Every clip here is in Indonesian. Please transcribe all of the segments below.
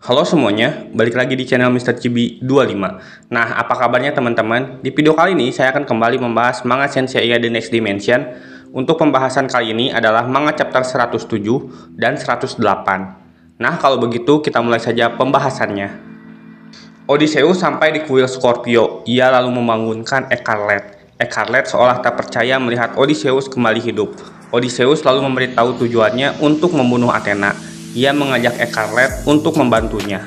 Halo semuanya, balik lagi di channel Mr. Chibi 25. Nah, apa kabarnya teman-teman? Di video kali ini saya akan kembali membahas manga Saint Seiya The Next Dimension. Untuk pembahasan kali ini adalah manga chapter 107 dan 108. Nah, kalau begitu kita mulai saja pembahasannya. Odysseus sampai di kuil Scorpio. Ia lalu membangunkan Scarlet. Scarlet seolah tak percaya melihat Odysseus kembali hidup. Odysseus lalu memberitahu tujuannya untuk membunuh Athena. Ia mengajak Scarlet untuk membantunya.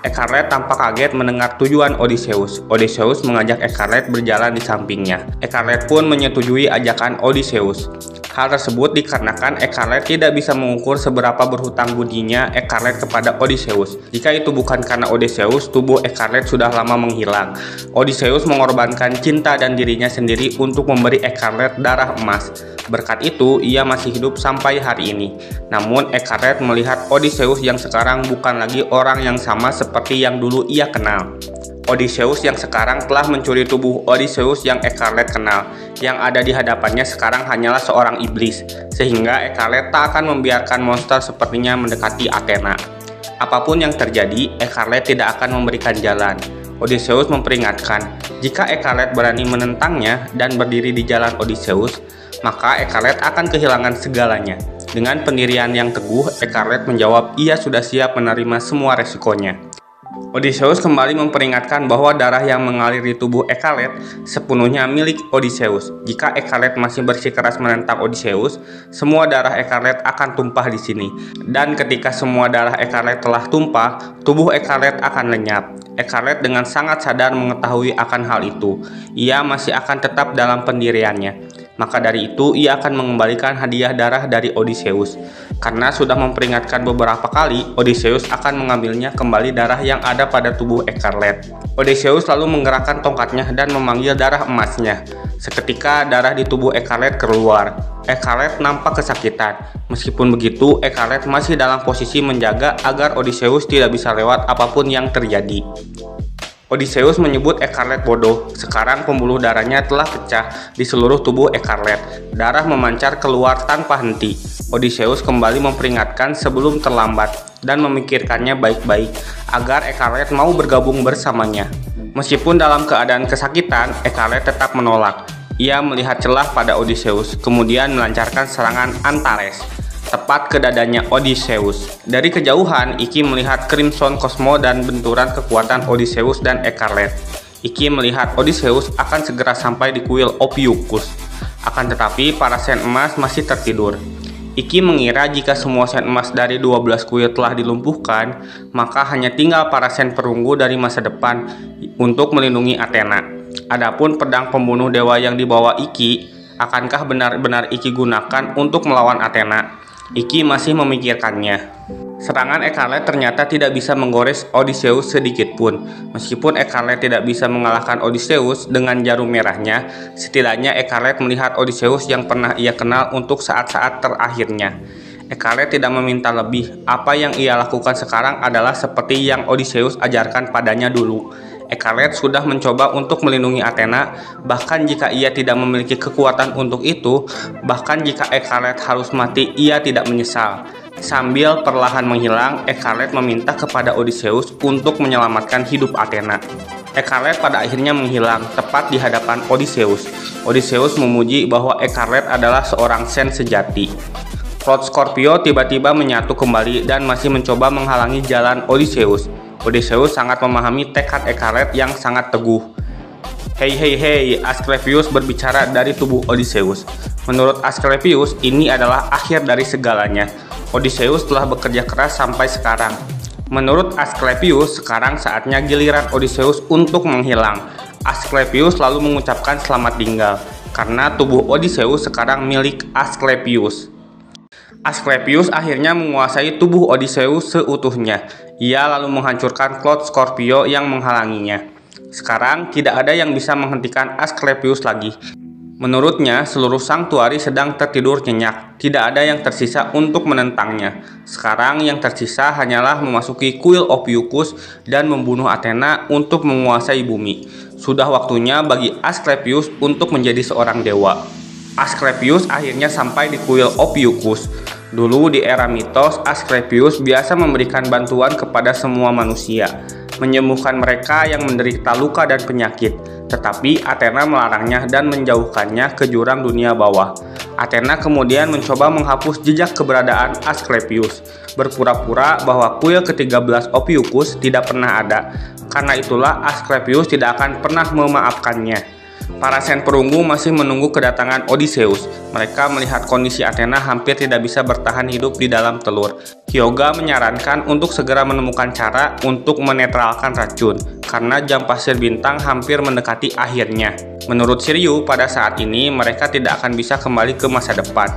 Scarlet tampak kaget mendengar tujuan Odysseus. Odysseus mengajak Scarlet berjalan di sampingnya. Scarlet pun menyetujui ajakan Odysseus. Hal tersebut dikarenakan Scarlet tidak bisa mengukur seberapa berhutang budinya Scarlet kepada Odysseus. Jika itu bukan karena Odysseus, tubuh Scarlet sudah lama menghilang. Odysseus mengorbankan cinta dan dirinya sendiri untuk memberi Scarlet darah emas. Berkat itu, ia masih hidup sampai hari ini. Namun, Scarlet melihat Odysseus yang sekarang bukan lagi orang yang sama seperti yang dulu ia kenal. Odysseus yang sekarang telah mencuri tubuh Odysseus yang Scarlet kenal. Yang ada di hadapannya sekarang hanyalah seorang iblis, sehingga Scarlet tak akan membiarkan monster sepertinya mendekati Athena. Apapun yang terjadi, Scarlet tidak akan memberikan jalan. Odysseus memperingatkan, jika Scarlet berani menentangnya dan berdiri di jalan Odysseus, maka Scarlet akan kehilangan segalanya. Dengan pendirian yang teguh, Scarlet menjawab ia sudah siap menerima semua resikonya. Odysseus kembali memperingatkan bahwa darah yang mengalir di tubuh Scarlet sepenuhnya milik Odysseus. Jika Scarlet masih bersikeras menentang Odysseus, semua darah Scarlet akan tumpah di sini. Dan ketika semua darah Scarlet telah tumpah, tubuh Scarlet akan lenyap. Scarlet dengan sangat sadar mengetahui akan hal itu. Ia masih akan tetap dalam pendiriannya. Maka dari itu ia akan mengembalikan hadiah darah dari Odysseus. Karena sudah memperingatkan beberapa kali, Odysseus akan mengambilnya kembali darah yang ada pada tubuh Scarlet. Odysseus lalu menggerakkan tongkatnya dan memanggil darah emasnya. Seketika darah di tubuh Scarlet keluar. Scarlet nampak kesakitan. Meskipun begitu, Scarlet masih dalam posisi menjaga agar Odysseus tidak bisa lewat apapun yang terjadi. Odysseus menyebut Scarlet bodoh. Sekarang pembuluh darahnya telah pecah di seluruh tubuh Scarlet. Darah memancar keluar tanpa henti. Odysseus kembali memperingatkan sebelum terlambat dan memikirkannya baik-baik agar Scarlet mau bergabung bersamanya. Meskipun dalam keadaan kesakitan, Scarlet tetap menolak. Ia melihat celah pada Odysseus, kemudian melancarkan serangan Antares tepat ke dadanya Odysseus. Dari kejauhan, Iki melihat Crimson Cosmo dan benturan kekuatan Odysseus dan Scarlet. Iki melihat Odysseus akan segera sampai di kuil Ophiuchus. Akan tetapi, para sen emas masih tertidur. Iki mengira jika semua sen emas dari 12 kuil telah dilumpuhkan, maka hanya tinggal para sen perunggu dari masa depan untuk melindungi Athena. Adapun pedang pembunuh dewa yang dibawa Iki, akankah benar-benar Iki gunakan untuk melawan Athena? Iki masih memikirkannya. Serangan Scarlet ternyata tidak bisa menggores Odysseus sedikit pun. Meskipun Scarlet tidak bisa mengalahkan Odysseus dengan jarum merahnya, setidaknya Scarlet melihat Odysseus yang pernah ia kenal untuk saat-saat terakhirnya. Scarlet tidak meminta lebih. Apa yang ia lakukan sekarang adalah seperti yang Odysseus ajarkan padanya dulu. Scarlet sudah mencoba untuk melindungi Athena, bahkan jika ia tidak memiliki kekuatan untuk itu, bahkan jika Scarlet harus mati, ia tidak menyesal. Sambil perlahan menghilang, Scarlet meminta kepada Odysseus untuk menyelamatkan hidup Athena. Scarlet pada akhirnya menghilang, tepat di hadapan Odysseus. Odysseus memuji bahwa Scarlet adalah seorang sen sejati. Lord Scorpio tiba-tiba menyatu kembali dan masih mencoba menghalangi jalan Odysseus. Odysseus sangat memahami tekad Scarlet yang sangat teguh. Hei, Asklepios berbicara dari tubuh Odysseus. Menurut Asklepios, ini adalah akhir dari segalanya. Odysseus telah bekerja keras sampai sekarang. Menurut Asklepios, sekarang saatnya giliran Odysseus untuk menghilang. Asklepios lalu mengucapkan selamat tinggal, karena tubuh Odysseus sekarang milik Asklepios. Asklepios akhirnya menguasai tubuh Odysseus seutuhnya. Ia lalu menghancurkan Lord Scorpio yang menghalanginya. Sekarang tidak ada yang bisa menghentikan Asklepios lagi. Menurutnya, seluruh Sanctuary sedang tertidur nyenyak. Tidak ada yang tersisa untuk menentangnya. Sekarang yang tersisa hanyalah memasuki kuil Ophiuchus dan membunuh Athena untuk menguasai bumi. Sudah waktunya bagi Asklepios untuk menjadi seorang dewa. Asklepios akhirnya sampai di kuil Ophiuchus. Dulu di era mitos, Asklepios biasa memberikan bantuan kepada semua manusia, menyembuhkan mereka yang menderita luka dan penyakit. Tetapi Athena melarangnya dan menjauhkannya ke jurang dunia bawah. Athena kemudian mencoba menghapus jejak keberadaan Asklepios, berpura-pura bahwa kuil ke-13 Ophiuchus tidak pernah ada. Karena itulah Asklepios tidak akan pernah memaafkannya. Para sen perunggu masih menunggu kedatangan Odysseus. Mereka melihat kondisi Athena hampir tidak bisa bertahan hidup di dalam telur. Hyoga menyarankan untuk segera menemukan cara untuk menetralkan racun, karena jam pasir bintang hampir mendekati akhirnya. Menurut Shiryu, pada saat ini mereka tidak akan bisa kembali ke masa depan,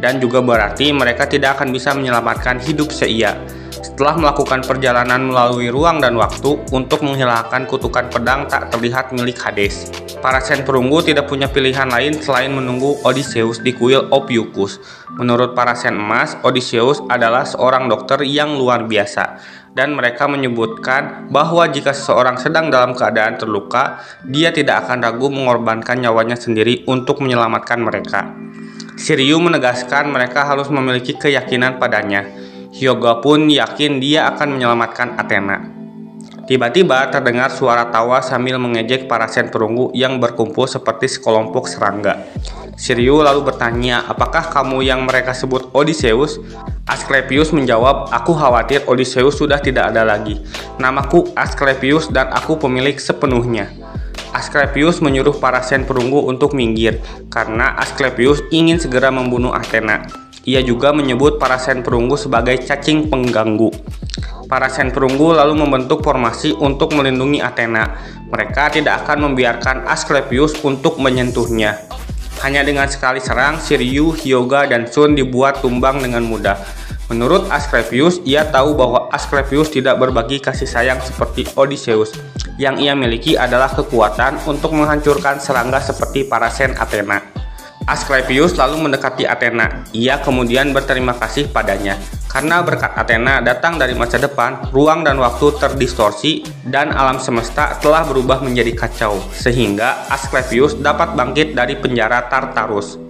dan juga berarti mereka tidak akan bisa menyelamatkan hidup Seiya. Setelah melakukan perjalanan melalui ruang dan waktu untuk menghilangkan kutukan pedang tak terlihat milik Hades, para sen perunggu tidak punya pilihan lain selain menunggu Odysseus di kuil Ophiuchus. Menurut para sen emas, Odysseus adalah seorang dokter yang luar biasa, dan mereka menyebutkan bahwa jika seseorang sedang dalam keadaan terluka, dia tidak akan ragu mengorbankan nyawanya sendiri untuk menyelamatkan mereka. Shiryu menegaskan mereka harus memiliki keyakinan padanya. Hyoga pun yakin dia akan menyelamatkan Athena. Tiba-tiba terdengar suara tawa sambil mengejek para sen perunggu yang berkumpul seperti sekelompok serangga. Shiryu lalu bertanya, apakah kamu yang mereka sebut Odysseus? Asklepios menjawab, aku khawatir Odysseus sudah tidak ada lagi. Namaku Asklepios dan aku pemilik sepenuhnya. Asklepios menyuruh para sen perunggu untuk minggir, karena Asklepios ingin segera membunuh Athena. Ia juga menyebut para sen perunggu sebagai cacing pengganggu. Para sen perunggu lalu membentuk formasi untuk melindungi Athena. Mereka tidak akan membiarkan Asklepios untuk menyentuhnya. Hanya dengan sekali serang, Shiryu, Hyoga, dan Shun dibuat tumbang dengan mudah. Menurut Asklepios, ia tahu bahwa Asklepios tidak berbagi kasih sayang seperti Odysseus. Yang ia miliki adalah kekuatan untuk menghancurkan serangga seperti para sen Athena. Asklepios lalu mendekati Athena. Ia kemudian berterima kasih padanya. Karena berkat Athena datang dari masa depan, ruang dan waktu terdistorsi, dan alam semesta telah berubah menjadi kacau, sehingga Asklepios dapat bangkit dari penjara Tartarus.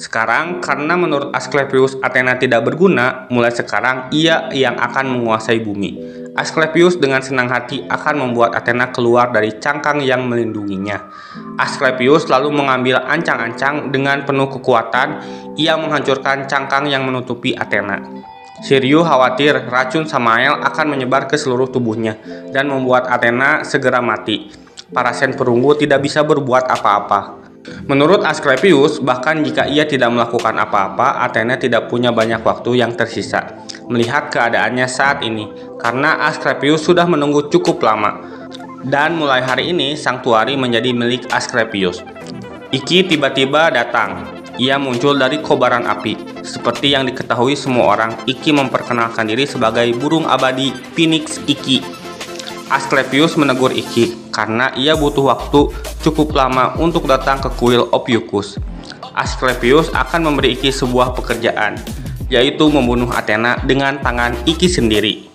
Sekarang, karena menurut Asklepios Athena tidak berguna, mulai sekarang ia yang akan menguasai bumi. Asklepios dengan senang hati akan membuat Athena keluar dari cangkang yang melindunginya. Asklepios lalu mengambil ancang-ancang dengan penuh kekuatan. Ia menghancurkan cangkang yang menutupi Athena. Shiryu khawatir racun Samael akan menyebar ke seluruh tubuhnya dan membuat Athena segera mati. Para sen perunggu tidak bisa berbuat apa-apa. Menurut Asklepios, bahkan jika ia tidak melakukan apa-apa, Athena tidak punya banyak waktu yang tersisa. Melihat keadaannya saat ini, karena Asklepios sudah menunggu cukup lama. Dan mulai hari ini, Sanctuary menjadi milik Asklepios. Iki tiba-tiba datang. Ia muncul dari kobaran api. Seperti yang diketahui semua orang, Iki memperkenalkan diri sebagai burung abadi Phoenix Iki. Asklepios menegur Iki karena ia butuh waktu cukup lama untuk datang ke kuil Ophiuchus. Asklepios akan memberi Iki sebuah pekerjaan, yaitu membunuh Athena dengan tangan Iki sendiri.